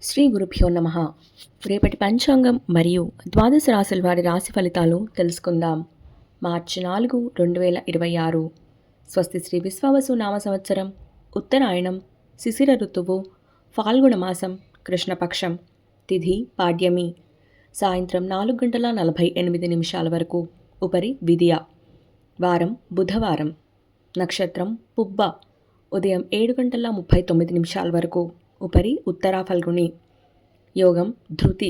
శ్రీ గురుభ్యో నమ. రేపటి పంచాంగం మరియు ద్వాదశ రాశుల వారి రాశి ఫలితాలు తెలుసుకుందాం. మార్చి 4, 2026. స్వస్తి శ్రీ విశ్వావసు నామ సంవత్సరం, ఉత్తరాయణం, శిశిర ఋతువు, ఫాల్గుణ మాసం, కృష్ణపక్షం, తిథి పాడ్యమి, సాయంత్రం 4:48 వరకు, ఉపరి విదియ. వారం బుధవారం. నక్షత్రం పుబ్బ, ఉదయం 7:39 వరకు, ఉపరి ఉత్తరా ఫల్గుణి. యోగం ధృతి,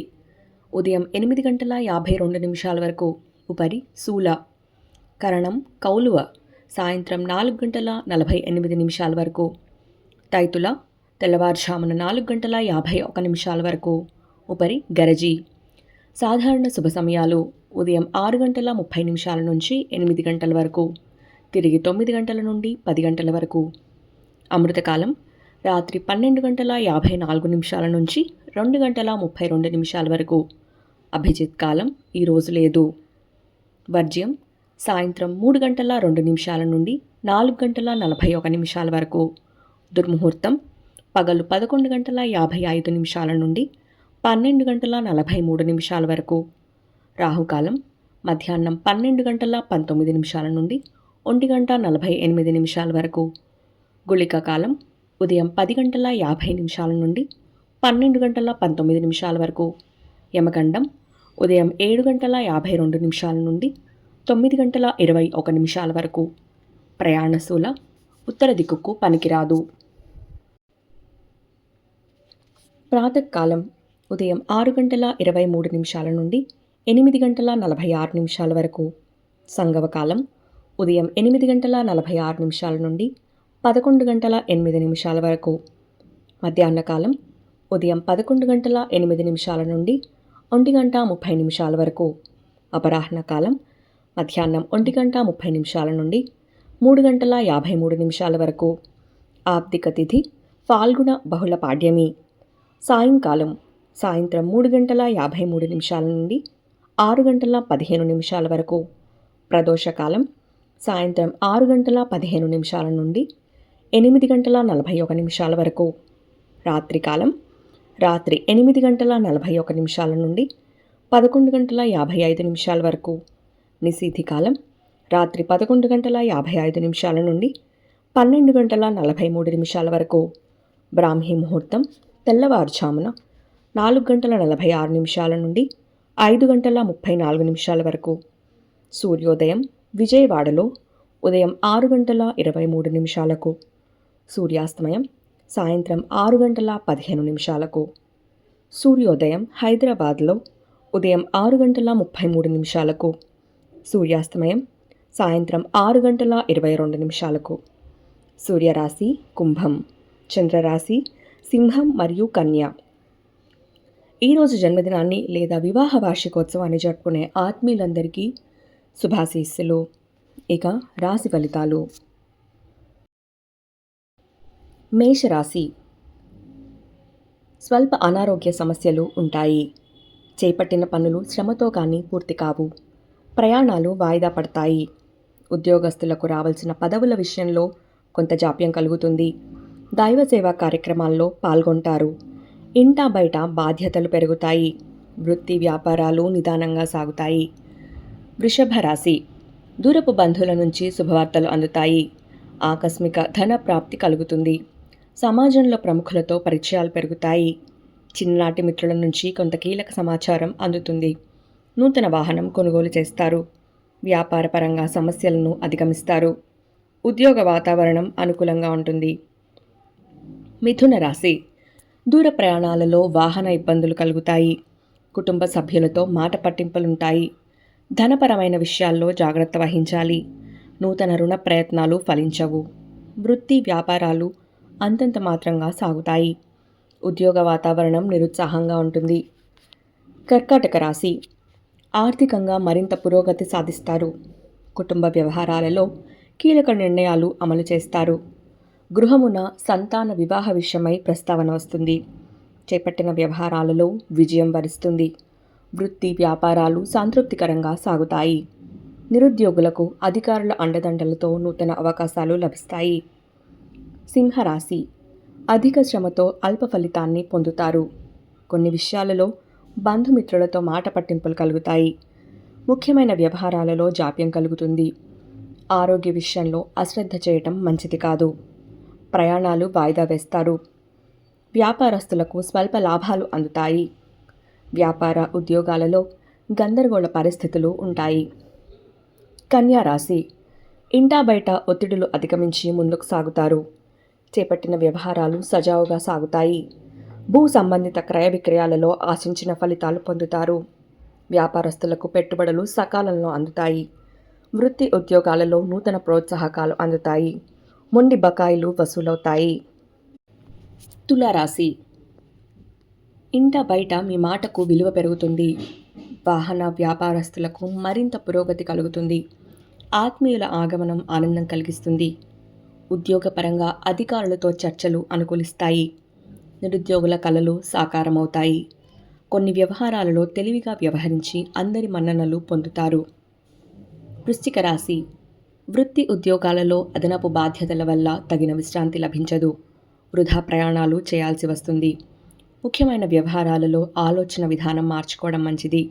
ఉదయం 8:52 వరకు, ఉపరి శూల. కరణం కౌలువ, సాయంత్రం 4:48 వరకు. తైతుల, తెల్లవారుజామున 4:51 వరకు, ఉపరి గరజి. సాధారణ శుభ సమయాలు ఉదయం 6:30 నుంచి 8 గంటల వరకు, తిరిగి 9 గంటల నుండి 10 గంటల వరకు. అమృతకాలం రాత్రి 12:54 నుంచి 2:32 వరకు. అభిజిత్ కాలం ఈరోజు లేదు. వర్జ్యం సాయంత్రం 3:02 నుండి 4:41 వరకు. దుర్ముహూర్తం పగలు 11:55 నుండి 12:43 వరకు. రాహుకాలం మధ్యాహ్నం 12:19 నుండి 1:48 వరకు. గుళిక కాలం ఉదయం 10:50 నుండి 12:19 వరకు. యమగండం ఉదయం 7:52 నుండి 9:21 వరకు. ప్రయాణశూల ఉత్తర దిక్కుకు పనికిరాదు. ప్రాతకాలం ఉదయం 6:23 నుండి 8:46 వరకు. సంగవకాలం ఉదయం 8:46 నుండి 11:08 వరకు. మధ్యాహ్నకాలం ఉదయం 11:08 నుండి 1:30 వరకు. అపరాహ్నకాలం మధ్యాహ్నం 1:30 నుండి 3:53 వరకు. ఆప్తిక తిథి ఫాల్గుణ బహుళ పాడ్యమి. సాయంకాలం సాయంత్రం 3:53 నుండి 6:15 వరకు. ప్రదోషకాలం సాయంత్రం 6:15 నుండి 8:41 వరకు. రాత్రికాలం రాత్రి 8:41 నుండి 11:55 వరకు. నిశీథికాలం రాత్రి 11:55 నుండి 12:43 వరకు. బ్రాహ్మీ ముహూర్తం తెల్లవారుజామున 4:46 నుండి 5:34 వరకు. సూర్యోదయం విజయవాడలో ఉదయం 6:23. సూర్యాస్తమయం సాయంత్రం 6:15. సూర్యోదయం హైదరాబాద్లో ఉదయం 6:33. సూర్యాస్తమయం సాయంత్రం 6:22. సూర్యరాశి కుంభం, చంద్రరాశి సింహం మరియు కన్య. ఈరోజు జన్మదినాన్ని లేదా వివాహ వార్షికోత్సవాన్ని జరుపుకునే ఆత్మీయులందరికీ శుభాశీస్సులు. ఇక రాశి ఫలితాలు. మేషరాశి. స్వల్ప అనారోగ్య సమస్యలు ఉంటాయి. చేపట్టిన పనులు శ్రమతో కానీ పూర్తి కావు. ప్రయాణాలు వాయిదా పడతాయి. ఉద్యోగస్తులకు రావాల్సిన పదవుల విషయంలో కొంత జాప్యం కలుగుతుంది. దైవ సేవా కార్యక్రమాల్లో పాల్గొంటారు. ఇంటా బయట బాధ్యతలు పెరుగుతాయి. వృత్తి వ్యాపారాలు నిదానంగా సాగుతాయి. వృషభ రాశి. దూరపు బంధువుల నుంచి శుభవార్తలు అందుతాయి. ఆకస్మిక ధన ప్రాప్తి కలుగుతుంది. సమాజంలో ప్రముఖులతో పరిచయాలు పెరుగుతాయి. చిన్ననాటి మిత్రుల నుంచి కొంత కీలక సమాచారం అందుతుంది. నూతన వాహనం కొనుగోలు చేస్తారు. వ్యాపారపరంగా సమస్యలను అధిగమిస్తారు. ఉద్యోగ వాతావరణం అనుకూలంగా ఉంటుంది. మిథున రాశి. దూర ప్రయాణాలలో వాహన ఇబ్బందులు కలుగుతాయి. కుటుంబ సభ్యులతో మాట పట్టింపులుంటాయి. ధనపరమైన విషయాల్లో జాగ్రత్త వహించాలి. నూతన రుణ ప్రయత్నాలు ఫలించవు. వృత్తి వ్యాపారాలు అంతంత మాత్రంగా సాగుతాయి. ఉద్యోగ వాతావరణం నిరుత్సాహంగా ఉంటుంది. కర్కాటక రాశి. ఆర్థికంగా మరింత పురోగతి సాధిస్తారు. కుటుంబ వ్యవహారాలలో కీలక నిర్ణయాలు అమలు చేస్తారు. గృహమున సంతాన వివాహ విషయమై ప్రస్తావన వస్తుంది. చేపట్టిన వ్యవహారాలలో విజయం వరిస్తుంది. వృత్తి వ్యాపారాలు సంతృప్తికరంగా సాగుతాయి. నిరుద్యోగులకు అధికారుల అండదండలతో నూతన అవకాశాలు లభిస్తాయి. సింహరాశి. అధిక శ్రమతో అల్ప ఫలితాన్ని పొందుతారు. కొన్ని విషయాలలో బంధుమిత్రులతో మాట పట్టింపులు కలుగుతాయి. ముఖ్యమైన వ్యవహారాలలో జాప్యం కలుగుతుంది. ఆరోగ్య విషయంలో అశ్రద్ధ చేయటం మంచిది కాదు. ప్రయాణాలు వాయిదా వేస్తారు. వ్యాపారస్తులకు స్వల్ప లాభాలు అందుతాయి. వ్యాపార ఉద్యోగాలలో గందరగోళ పరిస్థితులు ఉంటాయి. కన్యా రాశి. ఇంటా బయట ఒత్తిడులు అధిగమించి ముందుకు సాగుతారు. చేపట్టిన వ్యవహారాలు సజావుగా సాగుతాయి. భూ సంబంధిత క్రయ విక్రయాలలో ఆశించిన ఫలితాలు పొందుతారు. వ్యాపారస్తులకు పెట్టుబడులు సకాలంలో అందుతాయి. వృత్తి ఉద్యోగాలలో నూతన ప్రోత్సాహకాలు అందుతాయి. మొండి బకాయిలు వసూలవుతాయి. తులారాశి. ఇంట బయట మీ మాటకు విలువ పెరుగుతుంది. వాహన వ్యాపారస్తులకు మరింత పురోగతి కలుగుతుంది. ఆత్మీయుల ఆగమనం ఆనందం కలిగిస్తుంది. ఉద్యోగపరంగా అధికారులతో చర్చలు అనుకూలిస్తాయి. నిరుద్యోగుల కలలు సాకారమవుతాయి. కొన్ని వ్యవహారాలలో తెలివిగా వ్యవహరించి అందరి మన్ననలు పొందుతారు. వృశ్చిక రాశి. వృత్తి ఉద్యోగాలలో అదనపు బాధ్యతల వల్ల తగిన విశ్రాంతి లభించదు. వృధా ప్రయాణాలు చేయాల్సి వస్తుంది. ముఖ్యమైన వ్యవహారాలలో ఆలోచన విధానం మార్చుకోవడం మంచిది.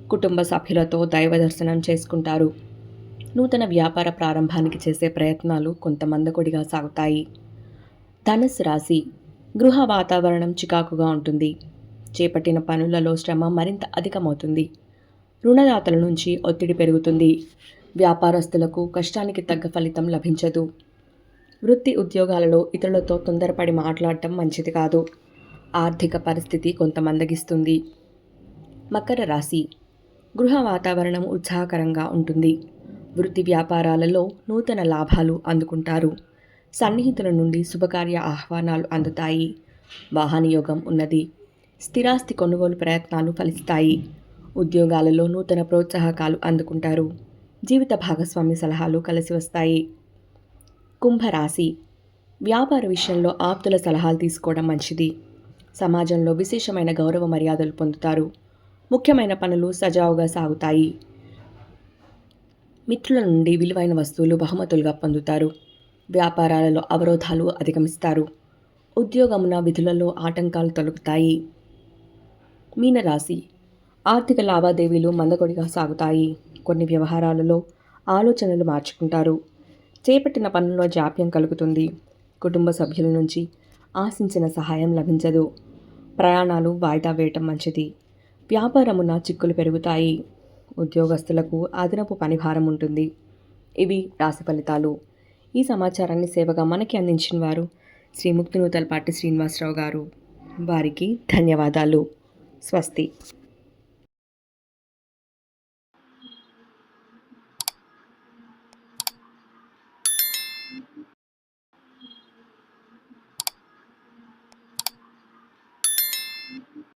కుటుంబ సభ్యులతో దైవ దర్శనం చేసుకుంటారు. నూతన వ్యాపార ప్రారంభానికి చేసే ప్రయత్నాలు కొంత మందకొడిగా సాగుతాయి. ధనుస్సు రాశి. గృహ వాతావరణం చికాకుగా ఉంటుంది. చేపట్టిన పనులలో శ్రమ మరింత అధికమవుతుంది. రుణదాతల నుంచి ఒత్తిడి పెరుగుతుంది. వ్యాపారస్తులకు కష్టానికి తగ్గ ఫలితం లభించదు. వృత్తి ఉద్యోగాలలో ఇతరులతో తొందరపడి మాట్లాడటం మంచిది కాదు. ఆర్థిక పరిస్థితి కొంత మందగిస్తుంది. మకర రాశి. గృహ వాతావరణం ఉత్సాహకరంగా ఉంటుంది. వృత్తి వ్యాపారాలలో నూతన లాభాలు అందుకుంటారు. సన్నిహితుల నుండి శుభకార్య ఆహ్వానాలు అందుతాయి. వాహనయోగం ఉన్నది. స్థిరాస్తి కొనుగోలు ప్రయత్నాలు ఫలిస్తాయి. ఉద్యోగాలలో నూతన ప్రోత్సాహకాలు అందుకుంటారు. జీవిత భాగస్వామి సలహాలు కలిసి వస్తాయి. కుంభరాశి. వ్యాపార విషయంలో ఆప్తుల సలహాలు తీసుకోవడం మంచిది. సమాజంలో విశేషమైన గౌరవ మర్యాదలు పొందుతారు. ముఖ్యమైన పనులు సజావుగా సాగుతాయి. మిత్రుల నుండి విలువైన వస్తువులు బహుమతులుగా పొందుతారు. వ్యాపారాలలో అవరోధాలు అధిగమిస్తారు. ఉద్యోగమున విధులలో ఆటంకాలు తొలగుతాయి. మీనరాశి. ఆర్థిక లావాదేవీలు మందకొడిగా సాగుతాయి. కొన్ని వ్యవహారాలలో ఆలోచనలు మార్చుకుంటారు. చేపట్టిన పనుల్లో జాప్యం కలుగుతుంది. కుటుంబ సభ్యుల నుంచి ఆశించిన సహాయం లభించదు. ప్రయాణాలు వాయిదా వేయటం మంచిది. వ్యాపారమున చిక్కులు పెరుగుతాయి. ఉద్యోగస్తులకు అదనపు పనిభారం ఉంటుంది. ఇవి రాశి ఫలితాలు. ఈ సమాచారాన్ని సేవగా మనకి అందించిన వారు శ్రీ ముక్తినూతలపాటి శ్రీనివాసరావు గారు. వారికి ధన్యవాదాలు. స్వస్తి.